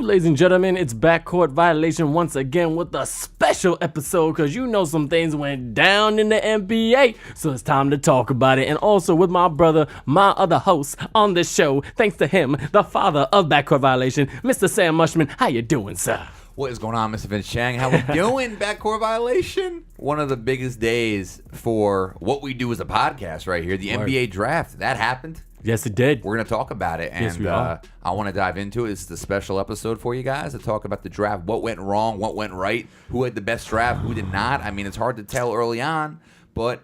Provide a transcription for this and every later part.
ladies and gentlemen, it's BackCourt Violation once again with a special episode because you know some things went down in the NBA, so it's time to talk about it. And also with my brother, my other host on this show, thanks to him, the father of BackCourt Violation, Mr. Sam Mushman. How you doing, sir? What is going on, Mr. Vince Chang? How we doing? BackCourt Violation. One of the biggest days for what we do as a podcast right here, the NBA draft. That happened. Yes, it did. We're going to talk about it, and yes, we are. I want to dive into it. It's the special episode for you guys to talk about the draft, what went wrong, what went right, who had the best draft, who did not. I mean, it's hard to tell early on, but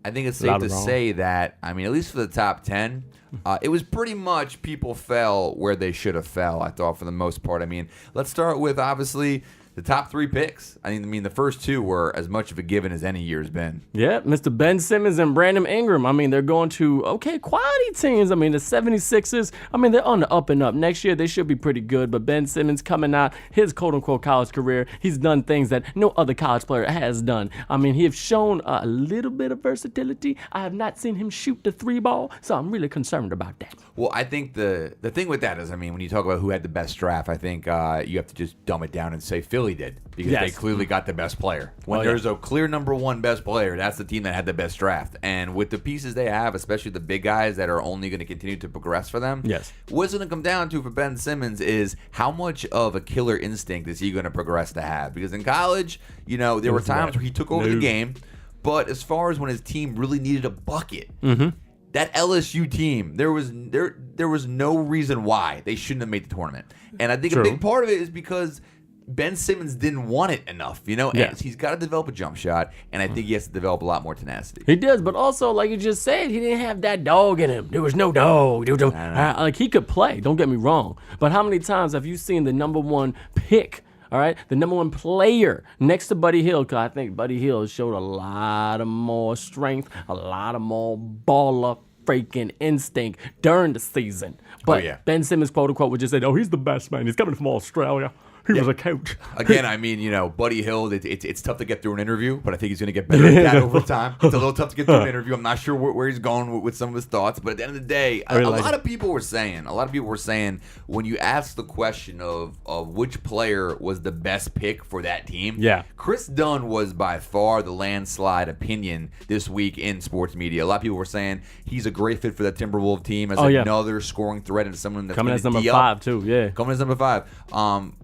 I think it's safe to say that, I mean, at least for the top 10, it was pretty much people fell where they should have fell, I thought, for the most part. I mean, let's start with, obviously, the top three picks. I mean, the first two were as much of a given as any year's been. Yeah, Mr. Ben Simmons and Brandon Ingram. I mean, they're going to, quality teams. I mean, the 76ers, I mean, they're on the up and up. Next year, they should be pretty good. But Ben Simmons coming out, his quote-unquote college career, he's done things that no other college player has done. I mean, he has shown a little bit of versatility. I have not seen him shoot the three ball, so I'm really concerned about that. Well, I think the thing with that is, I mean, when you talk about who had the best draft, I think you have to just dumb it down and say Philly did, because they clearly got the best player. When there's a clear number one best player, that's the team that had the best draft. And with the pieces they have, especially the big guys that are only going to continue to progress for them, what's going to come down to for Ben Simmons is how much of a killer instinct is he going to progress to have? Because in college, you know, there were times where he took over the game, but as far as when his team really needed a bucket, that LSU team, there was no reason why they shouldn't have made the tournament. And I think a big part of it is because Ben Simmons didn't want it enough, you know? And he's got to develop a jump shot, and I think he has to develop a lot more tenacity. He does, but also, like you just said, he didn't have that dog in him. There was no dog. Like, he could play, don't get me wrong. But how many times have you seen the number one pick, all right, the number one player next to Buddy Hield? Because I think Buddy Hield showed a lot of more strength, a lot of more baller freaking instinct during the season. But Ben Simmons, quote unquote, would just say, "Oh, he's the best man. He's coming from Australia. He was a coach." Again, I mean, you know, Buddy Hield, it's tough to get through an interview, but I think he's going to get better at that over time. It's a little tough to get through an interview. I'm not sure where he's going with some of his thoughts, but at the end of the day, a lot of people were saying, when you ask the question of which player was the best pick for that team, Chris Dunn was by far the landslide opinion this week in sports media. A lot of people were saying he's a great fit for that Timberwolves team as another scoring threat and someone that's coming as number 5 too. Coming as number 5.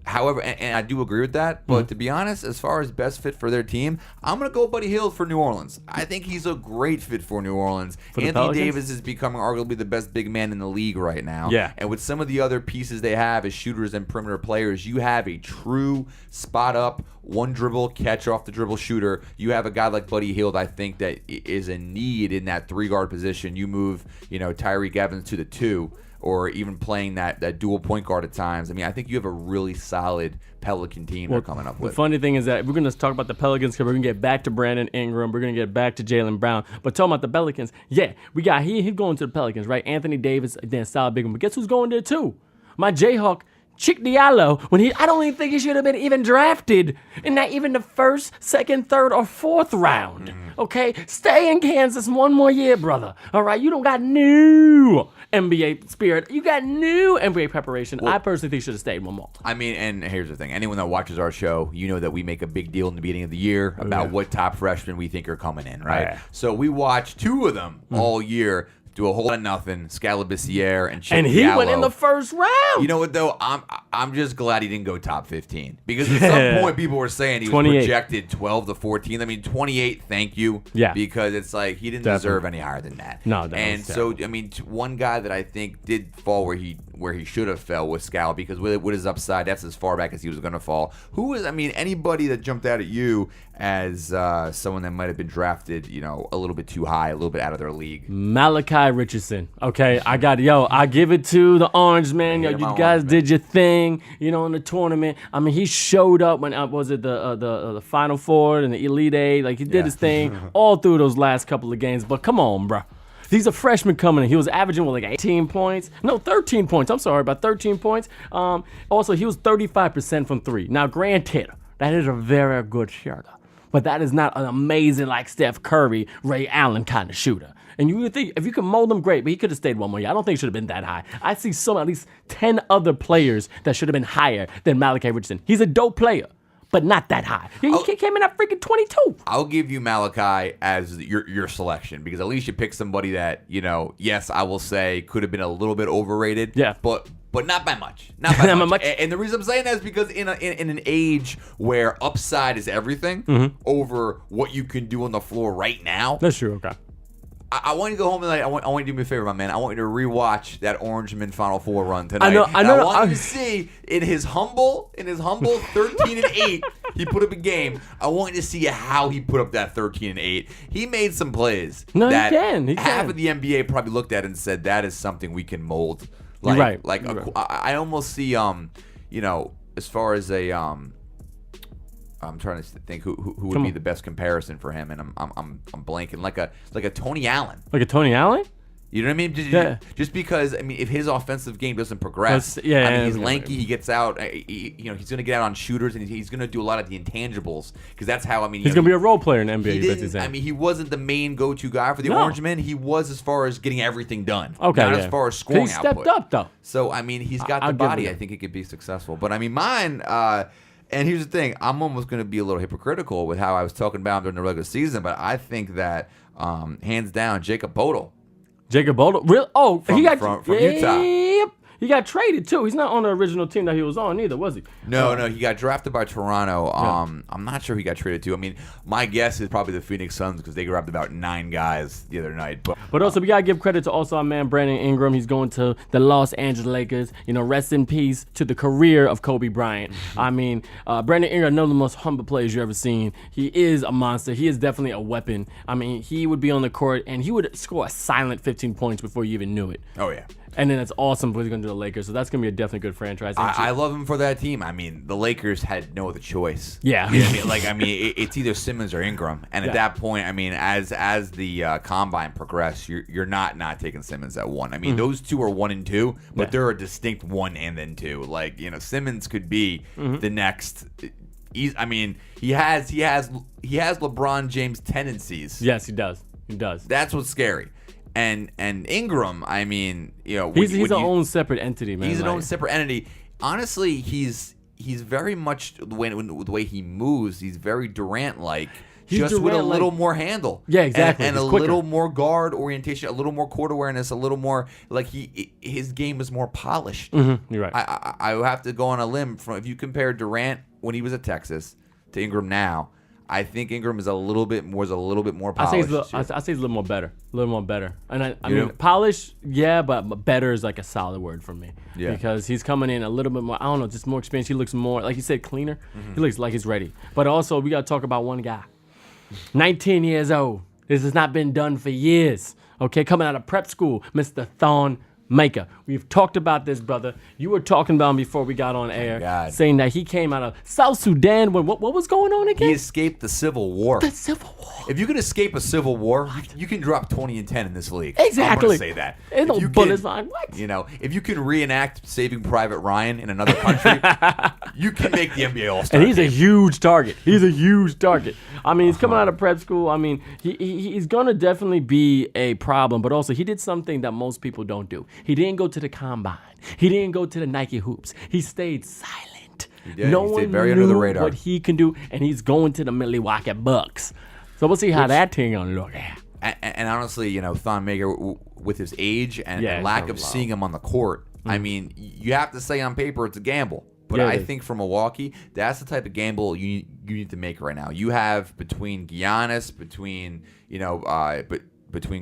However, and I do agree with that, but to be honest, as far as best fit for their team, I'm going to go Buddy Hield for New Orleans. I think he's a great fit for New Orleans. Anthony Davis is becoming arguably the best big man in the league right now. And with some of the other pieces they have as shooters and perimeter players, you have a true spot-up, one-dribble, catch-off-the-dribble shooter. You have a guy like Buddy Hield, I think, that is a need in that three-guard position. You move, you know, Tyreek Evans to the 2, or even playing that dual point guard at times. I mean, I think you have a really solid Pelican team they're coming up with. The funny thing is that we're going to talk about the Pelicans because we're going to get back to Brandon Ingram. We're going to get back to Jaylen Brown. But talking about the Pelicans, we got he's going to the Pelicans, right? Anthony Davis, then solid big one. But guess who's going there too? My Jayhawk, Chick Diallo, I don't even think he should have been even drafted in not even the first, second, third, or fourth round. Okay? Stay in Kansas one more year, brother. All right? You don't got new NBA spirit. You got new NBA preparation. Well, I personally think he should have stayed one more. I mean, and here's the thing. Anyone that watches our show, you know that we make a big deal in the beginning of the year about what top freshmen we think are coming in, right? So we watched 2 of them all year do a whole lot of nothing, Scalabissiere and Chick he Diallo. Went in the first round. You know what, though? I'm just glad he didn't go top 15. Because at some point, people were saying he was projected 12 to 14. I mean, 28, thank you. Because it's like he didn't deserve any higher than that. No, and so, I mean, one guy that I think did fall where he should have fell was Scal, because with his upside, that's as far back as he was going to fall. Anybody that jumped out at you as someone that might have been drafted, you know, a little bit too high, a little bit out of their league? Malachi Richardson. Okay, I give it to the Orange man. You guys did your thing, you know, in the tournament. I mean, he showed up when was it the Final Four and the Elite Eight. Like, he did his thing all through those last couple of games. But come on, bro. He's a freshman coming in. He was averaging, 18 points? No, 13 points. I'm sorry, about 13 points. Also, he was 35% from 3. Now, granted, that is a very good shooter. But that is not an amazing, like Steph Curry, Ray Allen kind of shooter. And you would think if you could mold him, great. But he could have stayed one more year. I don't think it should have been that high. I see at least 10 other players that should have been higher than Malachi Richardson. He's a dope player, but not that high. He came in at freaking 22. I'll give you Malachi as your selection because at least you pick somebody that, yes, I will say could have been a little bit overrated. Yeah. But not by much. Not by much. And the reason I'm saying that is because in an age where upside is everything over what you can do on the floor right now. That's true. Okay. I want you to go home and I want you to do me a favor, my man. I want you to rewatch that Orangeman Final Four run tonight. I know. I want you to see in his humble 13-8, he put up a game. I want you to see how he put up that 13-8. He made some plays that half of the NBA probably looked at and said that is something we can mold. Like, I almost see as far as a I'm trying to think who would be the best comparison for him, and I'm blanking like a Tony Allen. Like a Tony Allen? You know what I mean? Just because if his offensive game doesn't progress, he's lanky, he gets out. He's going to get out on shooters, and he's going to do a lot of the intangibles because that's how he's going to be a role player in the NBA. He wasn't the main go-to guy for the Orangemen. He was as far as getting everything done. Okay, not as far as scoring output. He stepped up though. So he's got the body. I think he could be successful. But mine. And here's the thing, I'm almost going to be a little hypocritical with how I was talking about him during the regular season, but I think that, hands down, Jacob Poeltl. Jacob Poeltl? Really? Oh, from Utah. Yep. He got traded, too. He's not on the original team that he was on either, was he? No, he got drafted by Toronto. I'm not sure he got traded to. My guess is probably the Phoenix Suns because they grabbed about 9 guys the other night. But also, we got to give credit to also our man Brandon Ingram. He's going to the Los Angeles Lakers. Rest in peace to the career of Kobe Bryant. Brandon Ingram, one of the most humble players you've ever seen. He is a monster. He is definitely a weapon. He would be on the court, and he would score a silent 15 points before you even knew it. Oh, yeah. And then it's awesome because he's going to the Lakers. So that's going to be a definitely good franchise. I love him for that team. The Lakers had no other choice. Yeah. It's either Simmons or Ingram. And at that point, as the combine progressed, you're not taking Simmons at 1. Those two are 1 and 2, but they're a distinct 1 and then 2. Simmons could be the next. He has LeBron James tendencies. Yes, he does. That's what's scary. And Ingram, he's his own separate entity, man. He's an own separate entity. Honestly, he's very much the way he moves. He's very Durant-like, just with a little more handle. Yeah, exactly. And a little more guard orientation, a little more court awareness, a little more his game is more polished. Mm-hmm. You're right. I have to go on a limb if you compare Durant when he was at Texas to Ingram now. I think Ingram is a little bit more polished. I say he's a little more better. And polished, yeah, but better is like a solid word for me. Yeah. Because he's coming in a little bit more, I don't know, just more experience. He looks more, like you said, cleaner. Mm-hmm. He looks like he's ready. But also, we got to talk about one guy. 19 years old. This has not been done for years. Okay, coming out of prep school, Mr. Thon Maker. We've talked about this, brother. You were talking about him before we got on air, saying that he came out of South Sudan. What was going on again? He escaped the Civil War. The Civil War. If you can escape a Civil war, you can drop 20 and 10 in this league. Exactly. I'm going to say that. There's no bullets line. What? If you can reenact Saving Private Ryan in another country, you can make the NBA All-Star. And he's a huge target. He's coming out of prep school. He's going to definitely be a problem, but also he did something that most people don't do. He didn't go to the combine. He didn't go to the Nike hoops. He stayed silent. No one very knew under the radar. What he can do, and he's going to the Milwaukee Bucks. So we'll see how that thing gonna look. And honestly, Thon Maker, with his age and lack of seeing him on the court, you have to say on paper it's a gamble. But I think for Milwaukee, that's the type of gamble you need to make right now. You have between Giannis, between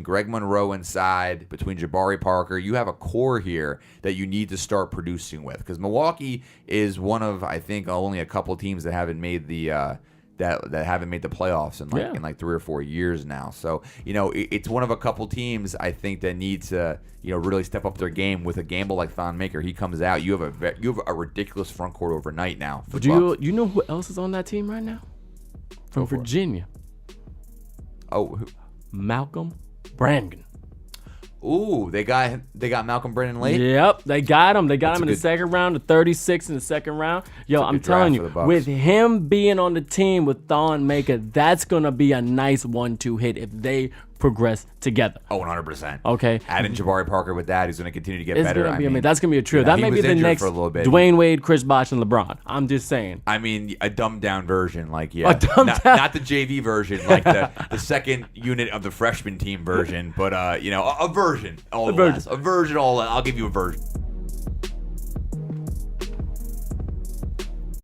Greg Monroe inside, between Jabari Parker, you have a core here that you need to start producing with. Because Milwaukee is one of, I think, only a couple teams that haven't made the that haven't made the playoffs in 3 or 4 years now. So it's one of a couple teams I think that need to really step up their game with a gamble like Thon Maker. He comes out, you have a ridiculous front court overnight now. Do you know who else is on that team right now? From Virginia. Oh, who? Malcolm Brogdon. Ooh, they got Malcolm Brogdon late? Yep, they got him. They got him in the second round, the 36 in the second round. Yo, I'm telling you, with him being on the team with Thon Maker, that's going to be a nice 1-2 hit if they progress together. Oh, 100%. Okay. Adding Jabari Parker with that, who's going to continue to get It's better. gonna be, that's going to be a trio. you know, That he may be was the injured next for a little bit. Dwayne Wade, Chris Bosh, and LeBron. I'm just saying. I mean, a dumbed down version, like yeah, A dumbed down. not the JV version, like the second unit of the freshman team version, but you know, a version. A version. All less. I'll give you a version.